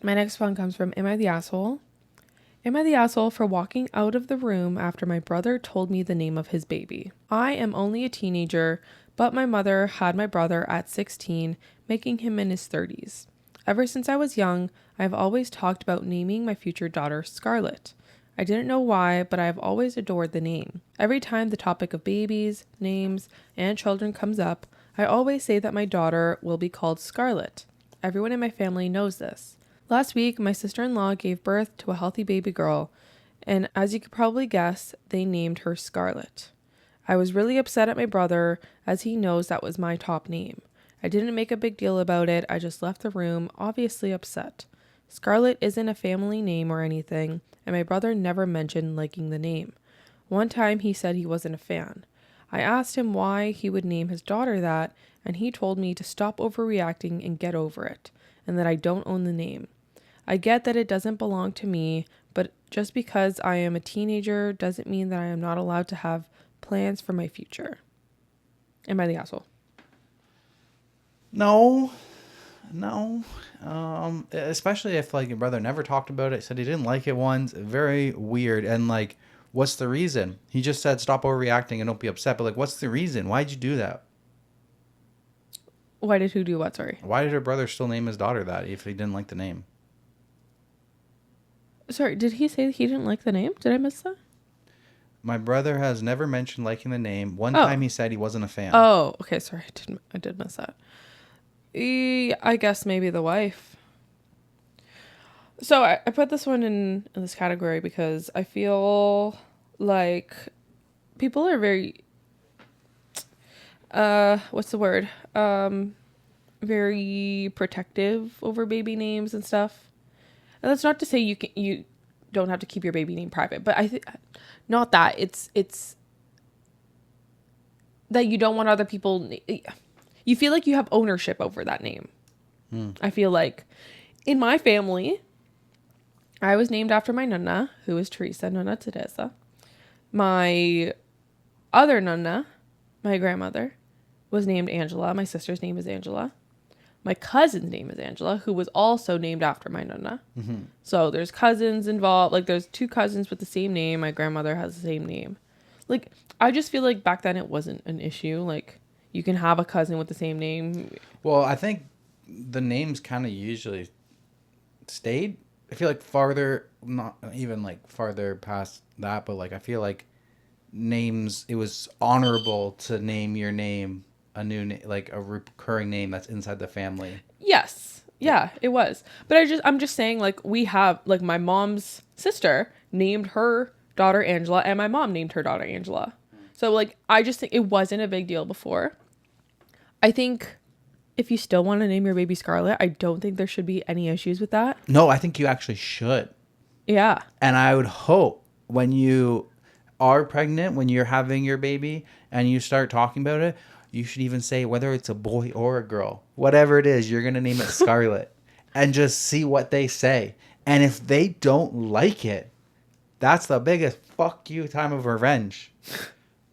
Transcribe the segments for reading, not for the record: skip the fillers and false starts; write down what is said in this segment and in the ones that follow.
My next one comes from Am I the Asshole? Am I the asshole for walking out of the room after my brother told me the name of his baby? I am only a teenager, but my mother had my brother at 16, making him in his 30s. Ever since I was young, I have always talked about naming my future daughter Scarlett. I didn't know why, but I have always adored the name. Every time the topic of babies, names, and children comes up, I always say that my daughter will be called Scarlett. Everyone in my family knows this. Last week, my sister-in-law gave birth to a healthy baby girl, and as you could probably guess, they named her Scarlett. I was really upset at my brother, as he knows that was my top name. I didn't make a big deal about it, I just left the room, obviously upset. Scarlett isn't a family name or anything, and my brother never mentioned liking the name. One time he said he wasn't a fan. I asked him why he would name his daughter that, and he told me to stop overreacting and get over it, and that I don't own the name. I get that it doesn't belong to me, but just because I am a teenager doesn't mean that I am not allowed to have plans for my future. Am I the asshole? No. Especially if like your brother never talked about it, said he didn't like it once. Very weird. And like, what's the reason? He just said stop overreacting and don't be upset. But like, what's the reason? Why'd you do that? Why did who do what? Sorry. Why did her brother still name his daughter that if he didn't like the name? Sorry, did he say that he didn't like the name? Did I miss that? My brother has never mentioned liking the name. One time he said he wasn't a fan. Oh, okay. Sorry, I did miss that. I guess maybe the wife. So I put this one in this category because I feel like people are very, what's the word? Very protective over baby names and stuff. And that's not to say you don't have to keep your baby name private, but I think not that it's that you don't want other people. You feel like you have ownership over that name. I feel like in my family, I was named after my nonna, who is Teresa, Nonna Teresa. My other nonna, my grandmother, was named Angela. My sister's name is Angela. My cousin's name is Angela, who was also named after my nonna. Mm-hmm. So there's cousins involved. Like there's two cousins with the same name. My grandmother has the same name. Like I just feel like back then it wasn't an issue. Like you can have a cousin with the same name. Well, I think the names kind of usually stayed. I feel like farther, not even like farther past that, but like I feel like names, it was honorable to name your name a new like a recurring name that's inside the family. Yes. Yeah, it was. But I'm just saying like we have like my mom's sister named her daughter Angela and my mom named her daughter Angela. So like I just think it wasn't a big deal before. I think if you still want to name your baby Scarlett, I don't think there should be any issues with that. No, I think you actually should. Yeah. And I would hope when you are pregnant, when you're having your baby and you start talking about it, you should even say whether it's a boy or a girl, whatever it is, you're going to name it Scarlett and just see what they say. And if they don't like it, that's the biggest fuck you time of revenge.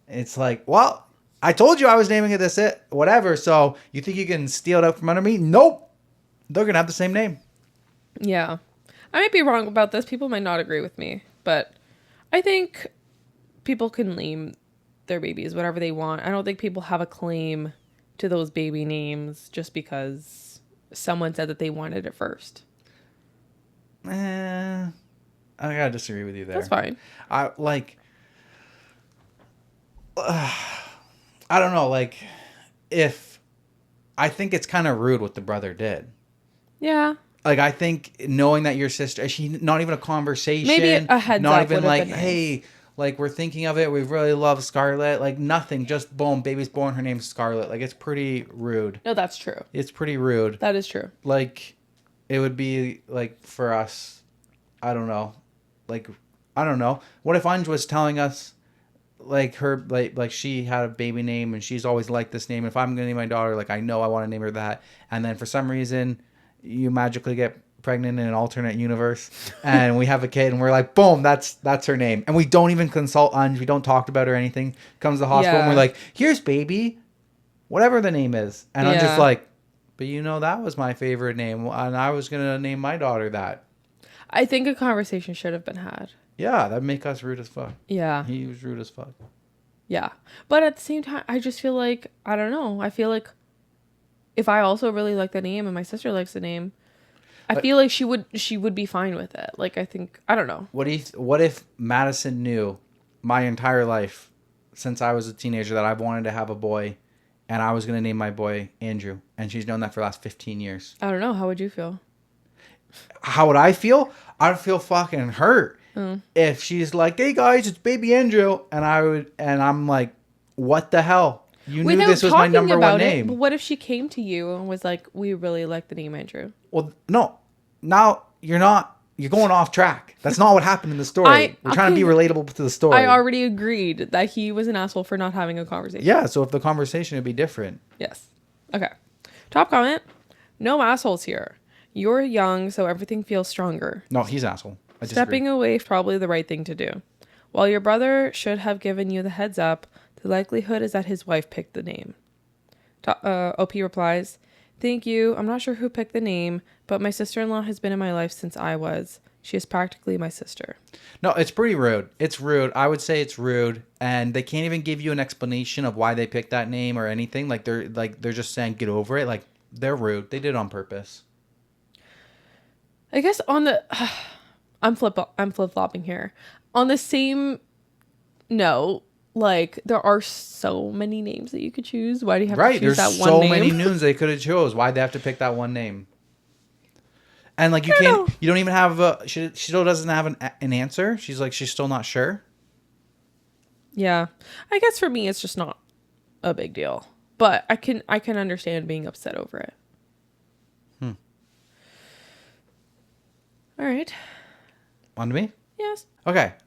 It's like, well, I told you I was naming it whatever. So you think you can steal it out from under me? Nope. They're going to have the same name. Yeah. I might be wrong about this. People might not agree with me, but I think people can name their babies whatever they want. I don't think people have a claim to those baby names just because someone said that they wanted it first. I gotta disagree with you there. That's fine. I don't know. Like, if I think it's kind of rude what the brother did. Yeah. Like, I think knowing that your sister, she not even a conversation, maybe a heads not up even like, nice. Hey, like we're thinking of it. We really love Scarlett. Like nothing. Just boom, baby's born. Her name's Scarlett. Like it's pretty rude. No, that's true. It's pretty rude. That is true. Like, it would be like for us. I don't know. Like, I don't know. What if Anj was telling us, like her, like she had a baby name and she's always liked this name. If I'm gonna name my daughter, like I know I want to name her that, and then for some reason, you magically get pregnant in an alternate universe and we have a kid and we're like, boom, that's her name, and we don't even consult Anj. We don't talk about her or anything. Comes to the hospital and we're like, here's baby, whatever the name is, and I'm just like, But that was my favorite name, and I was gonna name my daughter that. I think a conversation should have been had. Yeah, that'd make us rude as fuck. Yeah. He was rude as fuck. Yeah. But at the same time, I just feel like, I don't know. I feel like if I also really like the name and my sister likes the name, I feel like she would be fine with it. Like, I think, I don't know. What if Madison knew my entire life since I was a teenager that I wanted to have a boy, and I was going to name my boy Andrew, and she's known that for the last 15 years? I don't know. How would you feel? How would I feel? I'd feel fucking hurt. If she's like, "Hey guys, it's baby Andrew," and I'm like, "What the hell? You knew this was my number one name." But what if she came to you and was like, "We really like the name Andrew"? Well, no. Now you're going off track. That's not what happened in the story. We're trying to be relatable to the story. I already agreed that he was an asshole for not having a conversation. Yeah, so if the conversation would be different. Yes. Okay. Top comment. No assholes here. You're young, so everything feels stronger. No, he's an asshole. Stepping away is probably the right thing to do. While your brother should have given you the heads up, the likelihood is that his wife picked the name. OP replies, "Thank you. I'm not sure who picked the name, but my sister-in-law has been in my life since I was. She is practically my sister." No, it's pretty rude. It's rude. I would say it's rude, and they can't even give you an explanation of why they picked that name or anything. They're just saying get over it. Like, they're rude. They did it on purpose. I guess on the I'm flip-flopping here. On the same note, like, there are so many names that you could choose. Why do you have to choose that one name? There's so many names they could have chose. Why'd they have to pick that one name? And like, you don't even have she still doesn't have an answer. She's like, she's still not sure. Yeah. I guess for me, it's just not a big deal. But I can understand being upset over it. All right. On to me? Yes. Okay.